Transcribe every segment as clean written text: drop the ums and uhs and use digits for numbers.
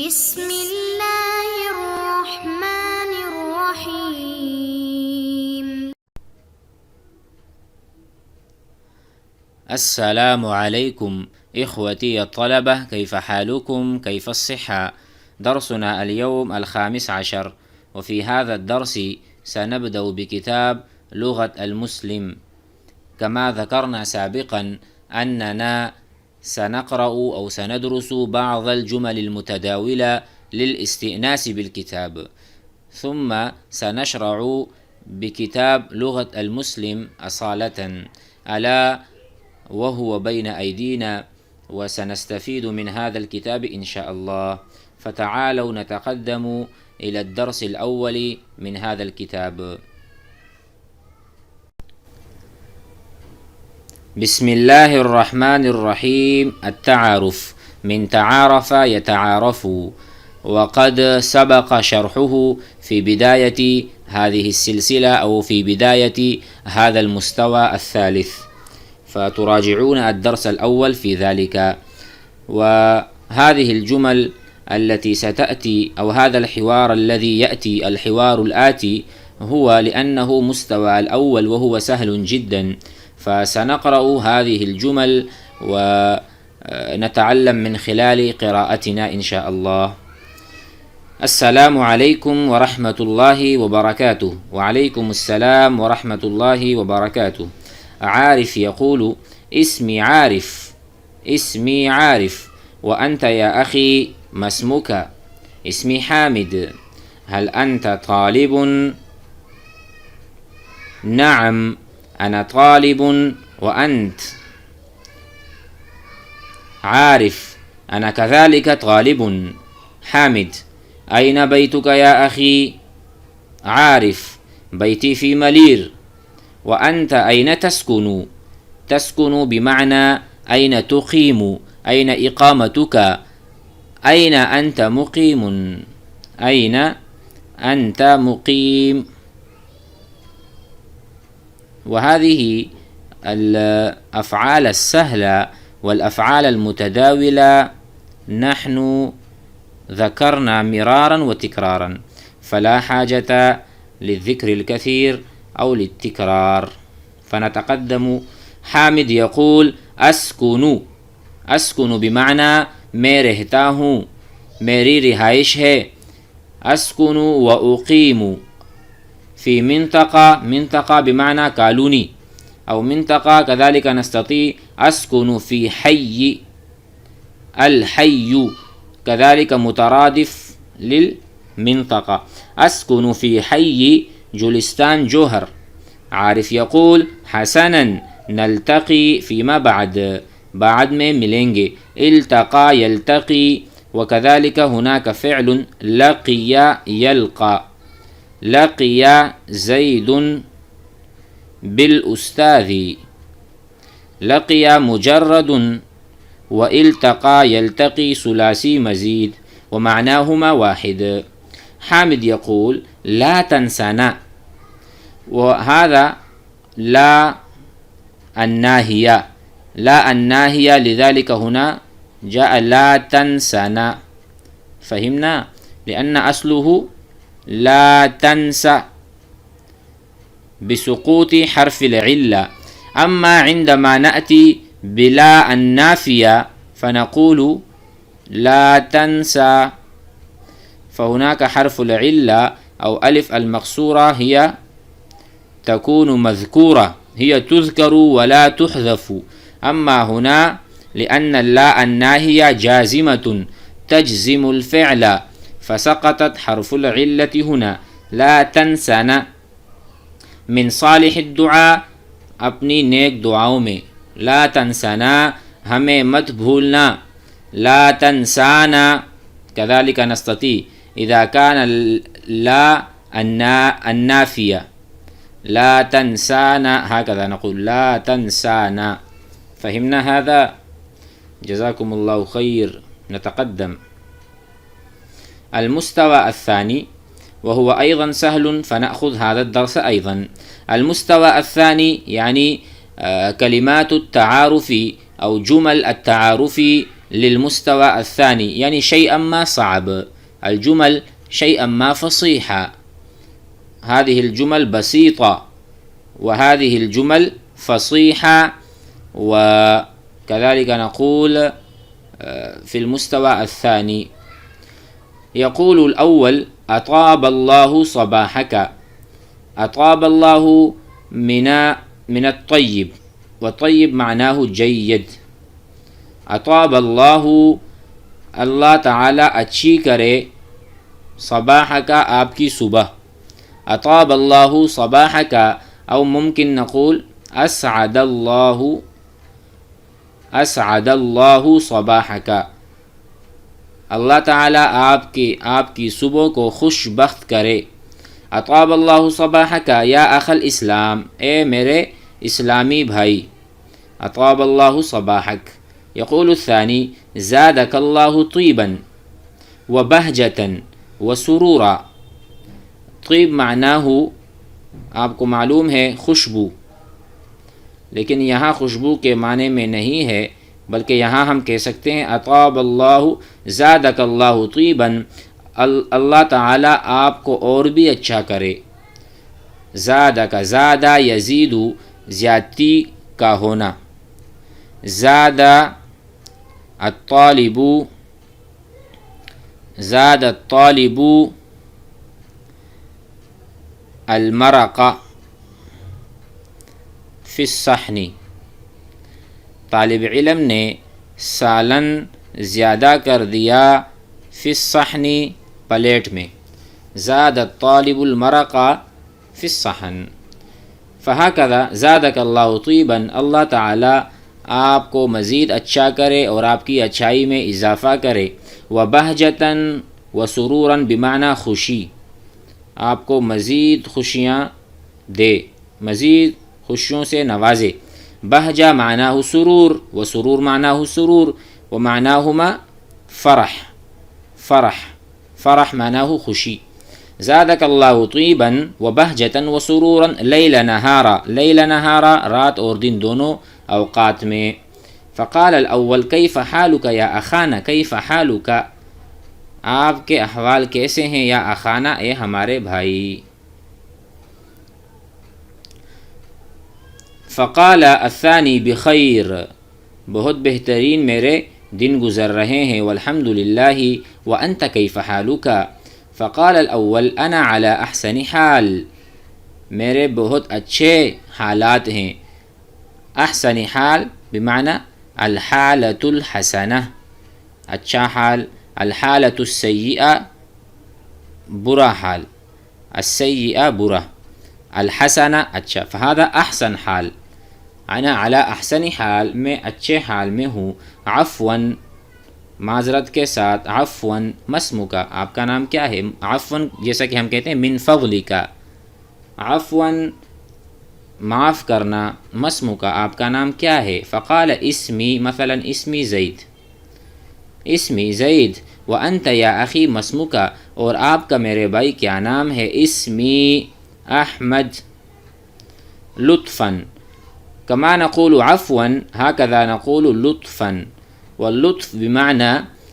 بسم الله الرحمن الرحيم. السلام عليكم إخوتي الطلبة، كيف حالكم؟ كيف الصحة؟ درسنا اليوم 15، وفي هذا الدرس سنبدأ بكتاب لغة المسلم. كما ذكرنا سابقا أننا سنقرأ أو سندرس بعض الجمل المتداولة للاستئناس بالكتاب، ثم سنشرع بكتاب لغة المسلم أصالة، ألا وهو بين أيدينا، وسنستفيد من هذا الكتاب إن شاء الله. فتعالوا نتقدم إلى الدرس الأول من هذا الكتاب. بسم الله الرحمن الرحيم. التعارف من تعارف يتعارف، وقد سبق شرحه في بداية هذه السلسلة أو في بداية هذا المستوى الثالث، فتراجعون الدرس الأول في ذلك. وهذه الجمل التي ستأتي أو هذا الحوار الذي يأتي، الحوار الآتي، هو لأنه مستوى الأول وهو سهل جدا، فسنقرأ هذه الجمل ونتعلم من خلال قراءتنا إن شاء الله. السلام عليكم ورحمة الله وبركاته. وعليكم السلام ورحمة الله وبركاته. عارف يقول: اسمي عارف. اسمي عارف. وأنت يا أخي ما اسمك؟ اسمي حامد. هل أنت طالب؟ نعم أنا طالب. وأنت؟ عارف: أنا كذلك طالب. حامد: أين بيتك يا أخي؟ عارف: بيتي في ملير. وأنت أين تسكن؟ تسكن بمعنى أين تقيم، أين إقامتك، أين أنت مقيم، أين أنت مقيم. وهذه الأفعال السهلة والأفعال المتداولة نحن ذكرنا مرارا وتكرارا، فلا حاجة للذكر الكثير أو للتكرار. فنتقدم. حامد يقول: أسكن. أسكن بمعنى میں رہتا ہوں، میری رہائش ہے. أسكن وأقيم في منطقة. منطقة بمعنى كالوني أو منطقة، كذلك نستطيع أسكن في حي. الحي كذلك مترادف للمنطقة. أسكن في حي جلستان جوهر. عارف يقول: حسنا نلتقي فيما بعد. بعد میں ملیں گے. التقى يلتقي. وكذلك هناك فعل لقي يلقى. لقي زيد بالأستاذ. لقي مجرد، والتقى يلتقي ثلاثي مزيد، ومعناهما واحد. حامد يقول: لا تنسانا. وهذا لا الناهية، لا الناهية، لذلك هنا جاء لا تنسانا. فهمنا؟ لأن أصله لا تنسى بسقوط حرف العلة. أما عندما نأتي بلا النافية فنقول لا تنسى، فهناك حرف العلة أو ألف المقصورة هي تكون مذكورة، هي تذكر ولا تحذف. أما هنا لأن اللا الناهية جازمة تجزم الفعل، فسقطت حرف العلة هنا. لا تنسانا من صالح الدعاء، اپنی نیک دعاؤں میں. لا تنسانا ہمیں مت بھولنا. لا تنسانا كذلك نستطيع إذا كان لا النافية. لا تنسانا هكذا نقول: لا تنسانا. فهمنا هذا؟ جزاكم الله خير. نتقدم. المستوى الثاني وهو أيضا سهل، فنأخذ هذا الدرس أيضا. المستوى الثاني يعني كلمات التعارف أو جمل التعارف للمستوى الثاني يعني شيئا ما صعب، الجمل شيئا ما فصيحة. هذه الجمل بسيطة وهذه الجمل فصيحة. وكذلك نقول في المستوى الثاني يقول الأول أطاب الله صباحك. أطاب الله من الطيب، والطيب معناه جيد. أطاب الله اللہ تعالیٰ اچھی کرے، صباحك آپ کی صبح. أطاب الله صباحك أو ممكن نقول أسعد الله صباحك. اللہ تعالیٰ آپ کی صبح کو خوش بخت کرے. اطاب اللہ صباحک یا اخ الاسلام، اے میرے اسلامی بھائی. اطاب اللہ صباحک. یقول الثانی زادک اللہ طیبا وبہجتا وسرورا. طیب معناہ آپ کو معلوم ہے خوشبو، لیکن یہاں خوشبو کے معنی میں نہیں ہے، بلکہ یہاں ہم کہہ سکتے ہیں اطاب اللہ زادک اللہ طیبا، اللہ تعالیٰ آپ کو اور بھی اچھا کرے. زادک، زادہ یزید زیادتی کا ہونا. زادہ الطالب، زاد الطالب المرق فی الصحن. طالب علم نے سالن زیادہ کر دیا فی الصحن پلیٹ میں. زاد الطالب المرق فی الصحن. فہکذا زادک اللہ طیبا، اللہ تعالیٰ آپ کو مزید اچھا کرے اور آپ کی اچھائی میں اضافہ کرے. وبہجتا وسرورا بمعنی خوشی، آپ کو مزید خوشیاں دے، مزید خوشیوں سے نوازے. بہجہ معناہ سرور وسرور معناہ سرور ومعناہما فرح. فرح معناہ خوشی. زادک اللہ طیبا وبہجتا وسرورا لیل نہارا. لیل نہارا رات اور دن دونوں اوقات میں. فقال الاول کیف حالک یا اخانا، کیف حالک آپ کے احوال کیسے ہیں، یا اخانا اے ہمارے بھائی. فقال الثانی بخیر، بہت بہترین میرے دن گزر رہے ہیں. والحمد للہ. وانت کیف حالک؟ فقال الاول انا علی احسن حال، میرے بہت اچھے حالات ہیں. احسن حال بمعنی الحالۃ الحسنہ، اچھا حال. الحالۃ السیئہ برا حال، السیئہ برا، الحسنہ اچھا. فہذا احسن حال، انا علی احسن حال، میں اچھے حال میں ہوں. عفوا معذرت کے ساتھ. عفوا مسمک، آپ کا نام کیا ہے. عفوا جیسا کہ ہم کہتے ہیں من فضلک، عفوا معاف کرنا. مسمک آپ کا نام کیا ہے. فقال اسمی، مثلا اسمی زید، اسمی زید. وانت یا اخی مسمک، اور آپ کا میرے بھائی کیا نام ہے. اسمی احمد. لطفا كما نقول عفوا هكذا نقول لطفا. واللطف بمعنى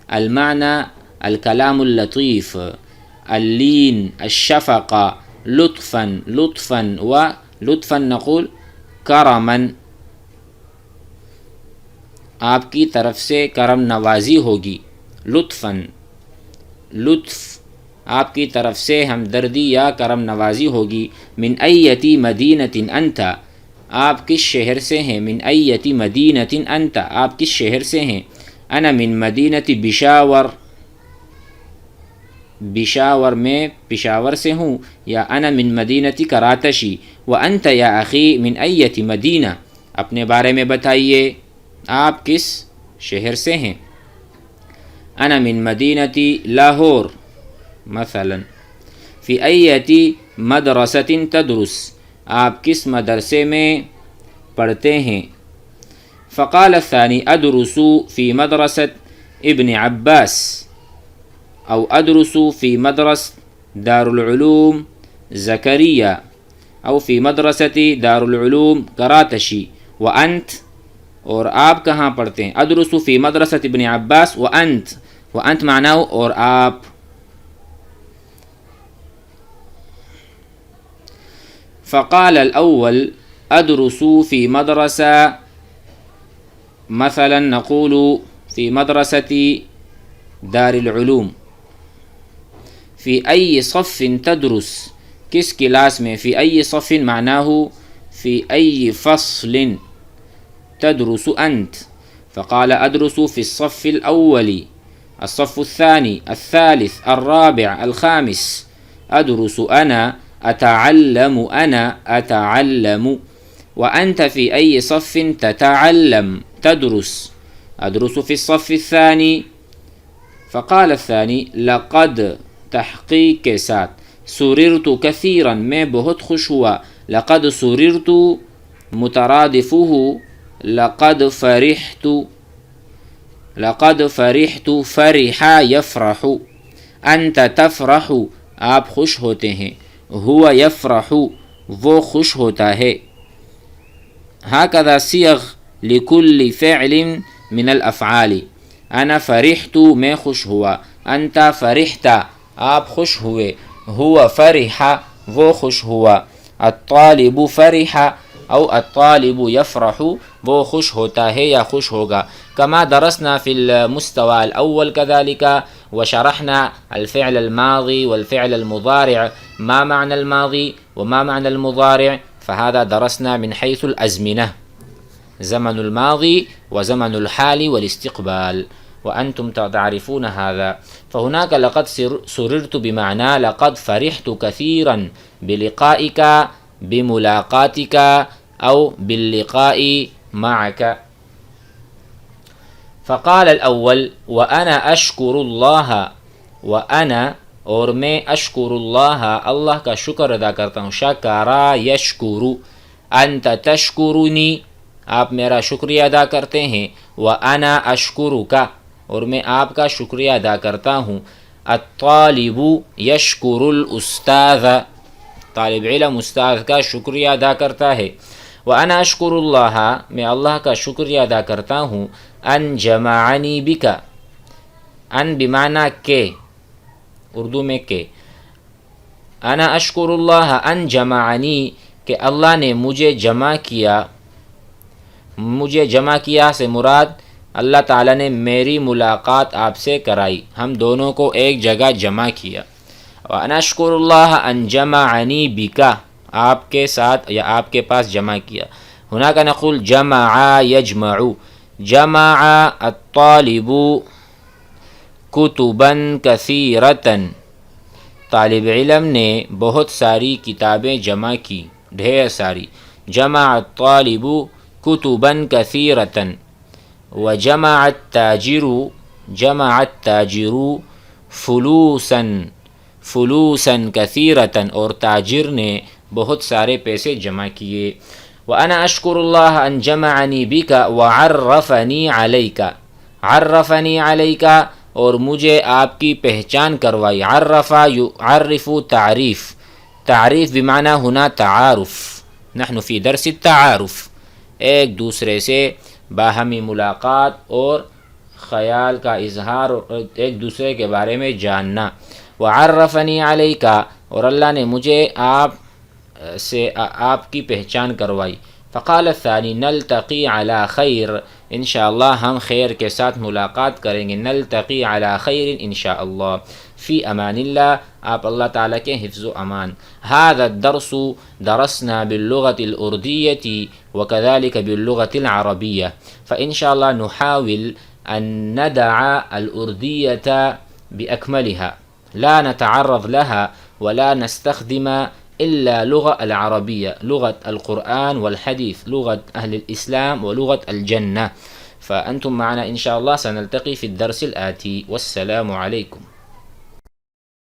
المعنى الكلام اللطيف، اللين، الشفقة. لطفا لطفا. ولطفا نقول کرما، آپ کی طرف سے کرم نوازی ہوگی. لطفا لطف، آپ کی طرف سے ہمدردی یا کرم نوازی ہوگی. من ایتی مدینۃ انت، آپ کس شہر سے ہیں. من ایتی مدینۃ انت، آپ کس شہر سے ہیں. انا من مدینۃ بشاور، بشاور میں پشاور سے ہوں. یا انا من مدینۃ کراتشی. وانت یا اخی من ایتی مدینہ، اپنے بارے میں بتائیے آپ کس شہر سے ہیں. انا من مدینۃ لاہور مثلا. فی ایتی مدرسۃ تدرس، آپ کس مدرسے میں پڑھتے ہیں. فقال الثانی ادرس فی مدرسۃ ابن عباس، او ادرس فی مدرسہ دار العلوم زکریہ، او فی مدرسۃ دار العلوم کراتشی. وانت اور آپ کہاں پڑھتے ہیں؟ ادرس فی مدرسۃ ابن عباس وانت معنی ہو اور آپ. فقال الاول ادرس فی مدرسہ، مثلا نقول فی مدرسة دار العلوم. فی ای صف تدرس، کس کلاس میں؟ فی ای صف معناه فی ای فصل تدرس انت. فقال ادرس فی الصف الاول، الصف الثاني، الثالث، الرابع، الخامس. ادرس انا، اتعلم انا، اتعلم. وانت في اي صف تتعلم تدرس؟ ادرس في الصف الثاني. فقال الثاني لقد، تحقیق کے ساتھ، سررت کثیرا، میں بہت خوش ہوا. لقد سررت مترادفه لقد فرحت، لقد فرحت، فرح یفرح. انت تفرح، آپ خوش ہوتے ہیں. هو یفرح، وہ خوش ہوتا ہے. هكذا صيغ لكل فعل من الافعال. انا فرحت، میں خوش ہوا. انت فرحت، آپ خوش ہوئے. هو فرح، وہ خوش ہوا. الطالب فرح او الطالب يفرح، وہ خوش ہوتا ہے یا خوش ہوگا. كما درسنا في المستوى الأول كذلك، وشرحنا الفعل الماضي والفعل المضارع، ما معنى الماضي وما معنى المضارع. فهذا درسنا من حيث الأزمنة، زمن الماضي وزمن الحال والاستقبال، وأنتم تعرفون هذا. فهناك لقد سررت بمعنى لقد فرحت كثيرا بلقائك، بملاقاتك، أو باللقاء معك. فقال الأول وأنا أشكر الله، وأنا اور میں، اشکر اللہ، اللہ کا شکر ادا کرتا ہوں. شکرا یشکرو. انت تشکرنی، آپ میرا شکریہ ادا کرتے ہیں. وأنا أشکرک، اور میں آپ کا شکریہ ادا کرتا ہوں. الطالب یشکر الاستاذ، طالب علم استاذ کا شکریہ ادا کرتا ہے. وأنا أشکر اللہ، میں اللہ کا شکریہ ادا کرتا ہوں. ان جمعنی بک، ان بمعنی کے، اردو میں کہ. انا اشکر اللہ ان جمعنی، کہ اللہ نے مجھے جمع کیا. مجھے جمع کیا سے مراد اللہ تعالیٰ نے میری ملاقات آپ سے کرائی، ہم دونوں کو ایک جگہ جمع کیا. وانا اشکر اللہ ان جمعنی بک، آپ کے ساتھ یا آپ کے پاس جمع کیا. هناك نقول جمع یجمع. جمع الطالب کتبا کثیرتا، طالب علم نے بہت ساری کتابیں جمع کی، ڈھیر ساری. جمع الطالب کتبا کثیرتا. وجمع التاجر، جمع التاجر فلوسا، فلوسا کثیرتا، اور تاجر نے بہت سارے پیسے جمع کیے. وأنا أشكر الله أن جمعني بك وعرفني عليك. عرفني عليك، اور مجھے آپ کی پہچان کروائی. عرف يعرف تعریف، تعریف بمعنى هنا تعارف. نحن في درس التعارف، ایک دوسرے سے باہمی ملاقات اور خیال کا اظہار، ایک دوسرے کے بارے میں جاننا. وعرفني عليك، اور اللہ نے مجھے آپ سے آپ کی پہچان کروائی. فقال الثانی نلتقی علی خیر، انشاءاللہ ہم خیر کے ساتھ ملاقات کریں گے. نلتقی علی خیر انشاءاللہ. فی امان اللہ، آپ اللہ تعالیٰ کے حفظ و امان. هذا الدرس درسنا باللغة الأردية وكذلك باللغة العربية، فإن شاء الله نحاول أن ندع الأردية بأكملها، لا نتعرض لها ولا نستخدم إلا لغة العربية، لغة القرآن والحديث، لغة أهل الإسلام ولغة الجنة. فأنتم معنا إن شاء الله، سنلتقي في الدرس الآتي، والسلام عليكم.